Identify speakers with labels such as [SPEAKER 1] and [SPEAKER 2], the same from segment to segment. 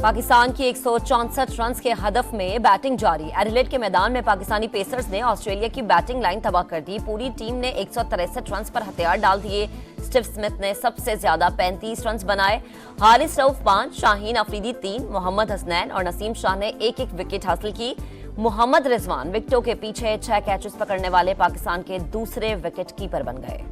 [SPEAKER 1] पाकिस्तान की 164 रन के हदफ में बैटिंग जारी। एडिलेड के मैदान में पाकिस्तानी पेसर्स ने ऑस्ट्रेलिया की बैटिंग लाइन तबाह कर दी। पूरी टीम ने 163 रन पर हथियार डाल दिए। स्टीव स्मिथ ने सबसे ज्यादा 35 रन बनाए। हारिस रऊफ 5, शाहीन अफरीदी 3, मोहम्मद हसनैन और नसीम शाह ने एक एक विकेट हासिल की। मोहम्मद रिजवान विकेटों के पीछे 6 कैचेस पकड़ने वाले पाकिस्तान के दूसरे विकेट कीपर बन गए।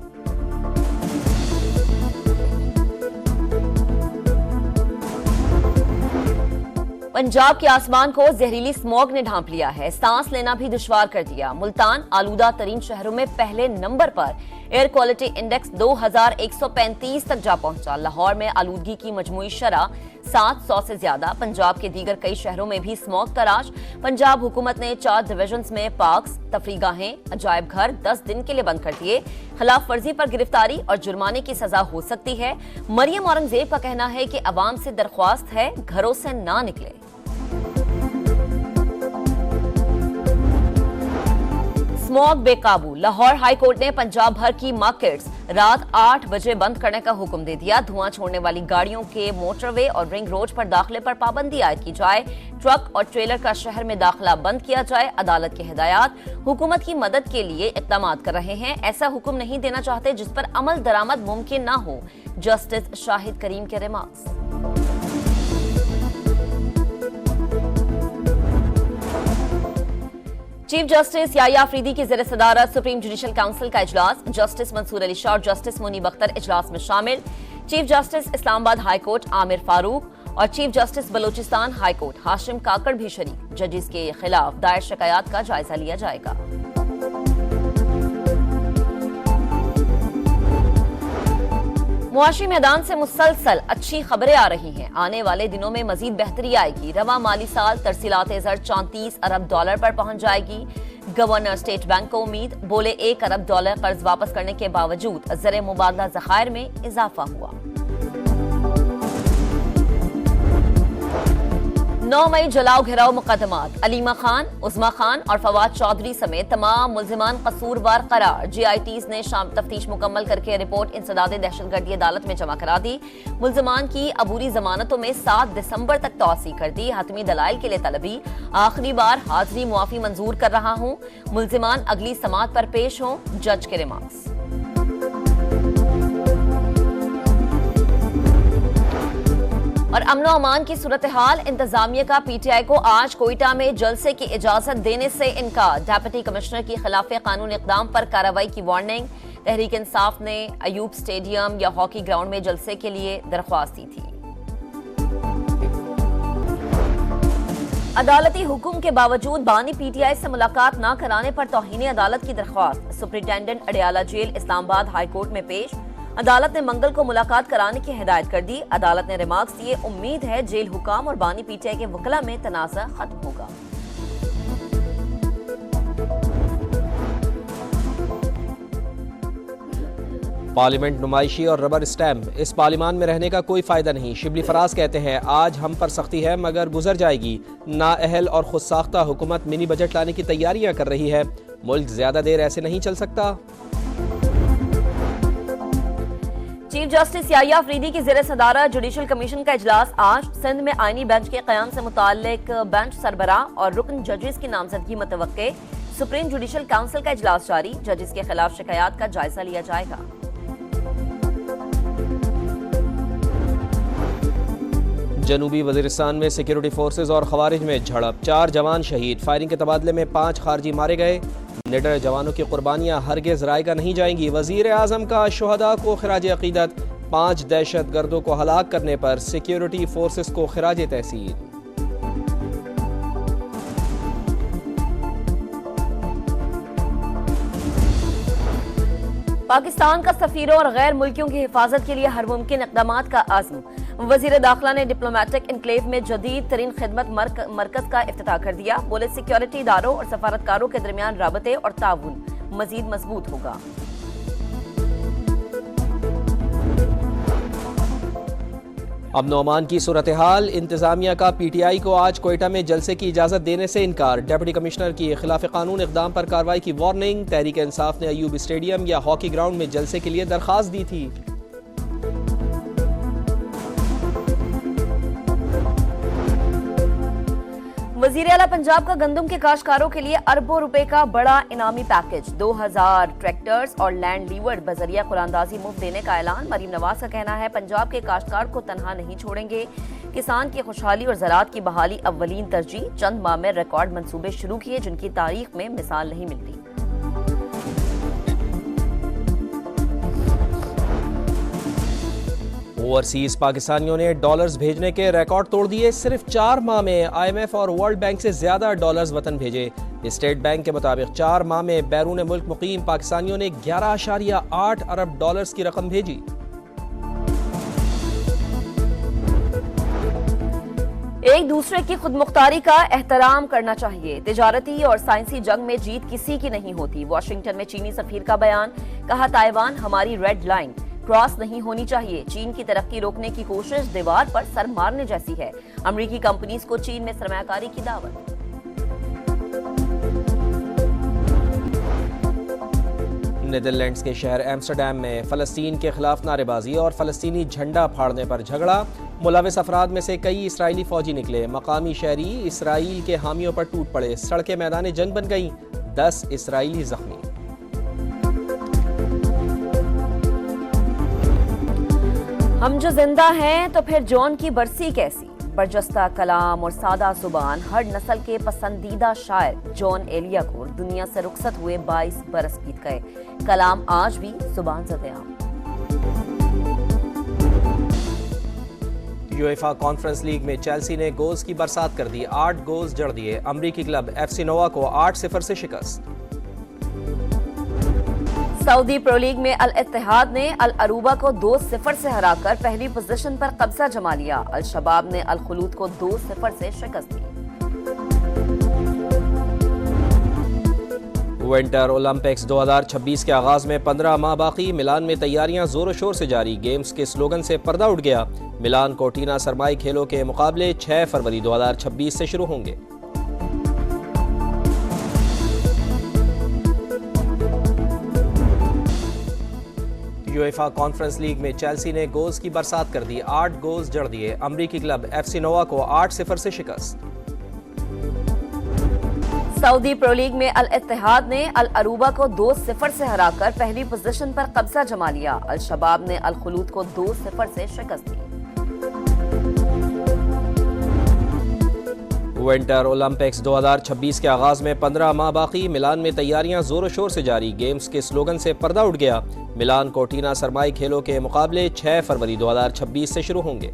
[SPEAKER 1] पंजाब के आसमान को जहरीली स्मॉग ने ढांप लिया है। सांस लेना भी दुश्वार कर दिया। मुल्तान आलूदा तरीन शहरों में पहले नंबर पर एयर क्वालिटी इंडेक्स 2135 तक जा पहुंचा। लाहौर में आलूदगी की मजमूई शरह 700 से ज्यादा। पंजाब के दीगर कई शहरों में भी स्मॉग तराश। पंजाब हुकूमत ने 4 डिवीजन्स में पार्क्स, तफरीगाहें, अजायब घर 10 दिन के लिए बंद कर दिए। खिलाफ वर्जी पर गिरफ्तारी और जुर्माने की सजा हो सकती है। मरियम औरंगजेब का कहना है कि अवाम से दरख्वास्त है, घरों से ना निकले। स्मॉग बेकाबू। लाहौर हाई कोर्ट ने पंजाब भर की मार्केट्स रात 8 बजे बंद करने का हुक्म दे दिया। धुआं छोड़ने वाली गाड़ियों के मोटरवे और रिंग रोड पर दाखिले पर पाबंदी आयद की जाए। ट्रक और ट्रेलर का शहर में दाखिला बंद किया जाए। अदालत की हिदायत। हुकूमत की मदद के लिए इक़दाम कर रहे हैं। ऐसा हुक्म नहीं देना चाहते जिस पर अमल दरामद मुमकिन ना हो। जस्टिस शाहिद करीम के रिमार्क्स। चीफ जस्टिस याया अफरीदी की ज़ेर सदारत सुप्रीम जुडिशल काउंसिल का इजलास। जस्टिस मंसूर अली शाह और जस्टिस मुनीब अख्तर इजलास में शामिल। Chief justice Islamabad high court Aamir Farooq और chief justice Balochistan high court Hashim Kakar भी शरीक। जजेस के खिलाफ दायर शिकायत का जायजा लिया जाएगा। मुआशी मैदान से मुसलसल अच्छी खबरें आ रही हैं। आने वाले दिनों में मजीद बेहतरी आएगी। रवा माली साल तरसीलात ज़र 34 अरब डॉलर पर पहुंच जाएगी। गवर्नर स्टेट बैंक को उम्मीद। बोले 1 अरब डॉलर कर्ज वापस करने के बावजूद ज़र मुबादला ज़खायर में इजाफा हुआ। 9 मई जलाओ घिराव मुकदमात। अलीमा खान, उज़मा खान और फवाद चौधरी समेत तमाम मुल्जिमान कसूरवार करार। GITs ने शाम तफ्तीश मुकम्मल करके रिपोर्ट इंसदाद दहशतगर्दी अदालत में जमा करा दी। मुल्जिमान की अबूरी जमानतों में 7 दिसंबर तक तौसी कर दी। हतमी दलाइल के लिए तलबी। आखिरी बार हाजिरी मुआफी मंजूर कर रहा हूँ। मुल्जिमान अगली समात पर पेश हों। जज के रिमार्क्स। और अमनो अमान की सूरत हाल। इंतजामिया का PTI को आज कोयटा में जलसे की इजाजत देने से इनकार। डिप्टी कमिश्नर की खिलाफ कानून इकदाम पर कार्रवाई की वार्निंग। तहरीक इंसाफ ने अयूब स्टेडियम या हॉकी ग्राउंड में जलसे के लिए दरख्वास्त दी थी। अदालती हुक्म के बावजूद बानी PTI से मुलाकात न कराने पर तौहीन अदालत की दरख्वास्त। Superintendent Adiala jail Islamabad high court में पेश। अदालत ने मंगल को मुलाकात कराने की हिदायत कर दी। अदालत ने रिमार्क्स दिए। उम्मीद है जेल हुकाम और बानी PTI के वकला में तनाज़ा खत्म होगा।
[SPEAKER 2] पार्लियामेंट नुमाइशी और रबर स्टैम्प। इस पार्लियामान में रहने का कोई फायदा नहीं। शिबली फराज कहते हैं आज हम पर सख्ती है मगर गुजर जाएगी। नाअहल और खुद साख्ता हुकूमत मिनी बजट लाने की तैयारियां कर रही है। मुल्क ज्यादा देर ऐसे नहीं चल सकता।
[SPEAKER 1] चीफ जस्टिस याया अफरीदी की ज़ेर सदारत जुडिशल कमीशन का इजलास आज। सिंध में आईनी बेंच के क़याम से मुताल्लिक बेंच सरबराह और रुकन जजेस की नामजदगी मुतवक्के। सुप्रीम जुडिशल काउंसिल का इजलास जारी। जजेस के खिलाफ शिकायत का जायजा लिया जाएगा।
[SPEAKER 2] जनूबी वजीरिस्तान में सिक्योरिटी फोर्सेज और खवारिज में झड़प। 4 जवान शहीद। फायरिंग के तबादले में 5 खारजी मारे गए। निडर जवानों की कुर्बानियां हरगिज रायगा नहीं जाएंगी। वजीर आजम का शुहदा को खिराज अकीदत। 5 दहशत गर्दों को हलाक करने पर सिक्योरिटी फोर्सेस को खिराज तहसीन।
[SPEAKER 1] पाकिस्तान का सफीरों और गैर मुल्कियों की हिफाजत के लिए हर मुमकिन इक़दामात का आज़म। वज़ीर दाखिला ने डिप्लोमेटिक इनक्लेव में जदीद तरीन खिदमत मरकज का इफ्तिताह कर दिया। बोले सिक्योरिटी इदारों और सफारतकारों के दरमियान राबते और ताउन मजीद मजबूत होगा।
[SPEAKER 2] अमन अमान की सूरत हाल। इंतजामिया का PTI को आज कोयटा में जलसे की इजाजत देने से इनकार। डिप्टी कमिश्नर की खिलाफ कानून इकदाम पर कार्रवाई की वार्निंग। तहरीक इंसाफ ने अयूब स्टेडियम या हॉकी ग्राउंड में जलसे के लिए दरख्वास्त दी थी।
[SPEAKER 1] वजीर आला पंजाब का गंदम के काश्तकारों के लिए अरबों रुपए का बड़ा इनामी पैकेज, 2000 ट्रैक्टर्स और लैंड लीवर बजरिया कुरानदाजी मुफ्त देने का ऐलान। मरीम नवाज का कहना है पंजाब के काश्तकार को तनहा नहीं छोड़ेंगे, किसान की खुशहाली और ज़राअत की बहाली अव्वलीन तरजीह। चंद माह में रिकॉर्ड मंसूबे शुरू किए जिनकी तारीख में मिसाल नहीं मिलती।
[SPEAKER 2] ओवरसीज पाकिस्तानियों ने डॉलर्स भेजने के रिकॉर्ड तोड़ दिए। सिर्फ 4 माह में IMF और वर्ल्ड बैंक से ज्यादा डॉलर्स वतन भेजे। स्टेट बैंक के मुताबिक 4 माह में बैरून मुल्क मुकीम पाकिस्तानियों ने 11.8 अरब डॉलर्स की रकम भेजी।
[SPEAKER 1] एक दूसरे की खुदमुख्तारी का एहतराम करना चाहिए। तिजारती और साइंसी जंग में जीत किसी की नहीं होती। वाशिंगटन में चीनी सफीर का बयान, कहा ताइवान हमारी रेड लाइन क्रॉस नहीं होनी चाहिए। चीन की तरक्की रोकने की कोशिश दीवार पर सर मारने जैसी है। अमेरिकी कंपनीज को चीन में सरमायाकारी की दावत।
[SPEAKER 2] नीदरलैंड्स के शहर एम्स्टरडैम में फलस्तीन के खिलाफ नारेबाजी और फलस्तीनी झंडा फाड़ने पर झगड़ा। मुलविस अफराद में से कई इसराइली फौजी निकले। मकामी शहरी इसराइल के हामियों पर टूट पड़े। सड़कें मैदान जंग बन गईं। 10 इसराइली जख्मी।
[SPEAKER 1] हम जो जिंदा हैं तो फिर जॉन की बरसी कैसी। बरजस्ता कलाम और सादा जुबान, हर नस्ल के पसंदीदा शायर जॉन एलियाकोर दुनिया से रुखसत हुए 22 बरस बीत गए। कलाम आज भी जुबान से क़याम।
[SPEAKER 2] यूएफा कॉन्फ्रेंस लीग में चेल्सी ने गोल्स की बरसात कर दी। 8 गोल्स जड़ दिए। अमरीकी क्लब FC नोवा को 8-0 से शिकस्त।
[SPEAKER 1] सऊदी प्रो लीग में अल इत्तेहाद ने अल अरूबा को 2-0 से हराकर पहली पोजीशन पर कब्जा जमा लिया। अल शबाब ने अल खुलूद को 2-0 से शिकस्त दी।
[SPEAKER 2] विंटर ओलंपिक्स 2026 के आगाज में 15 माह बाकी। मिलान में तैयारियां जोरों शोर से जारी। गेम्स के स्लोगन से पर्दा उठ गया। मिलान कोर्टिना सरमाई खेलों के मुकाबले 6 फरवरी 2026 से शुरू होंगे। यूएफा कॉन्फ्रेंस लीग में चेल्सी ने गोल्स की बरसात कर दी। 8 गोल्स जड़ दिए। अमरीकी क्लब FC नोवा को 8-0 से शिकस्त।
[SPEAKER 1] सऊदी प्रो लीग में अल इत्तेहाद ने अल अरूबा को 2-0 से हराकर पहली पोजीशन पर कब्जा जमा लिया। अल शबाब ने अल खुलूद को 2-0 से शिकस्त दी।
[SPEAKER 2] विंटर ओलंपिक्स 2026 के आगाज में 15 माह बाकी। मिलान में तैयारियां जोरों शोर से जारी। गेम्स के स्लोगन से पर्दा उठ गया। मिलान कोर्टिना सरमाई खेलों के मुकाबले 6 फरवरी 2026 से शुरू होंगे।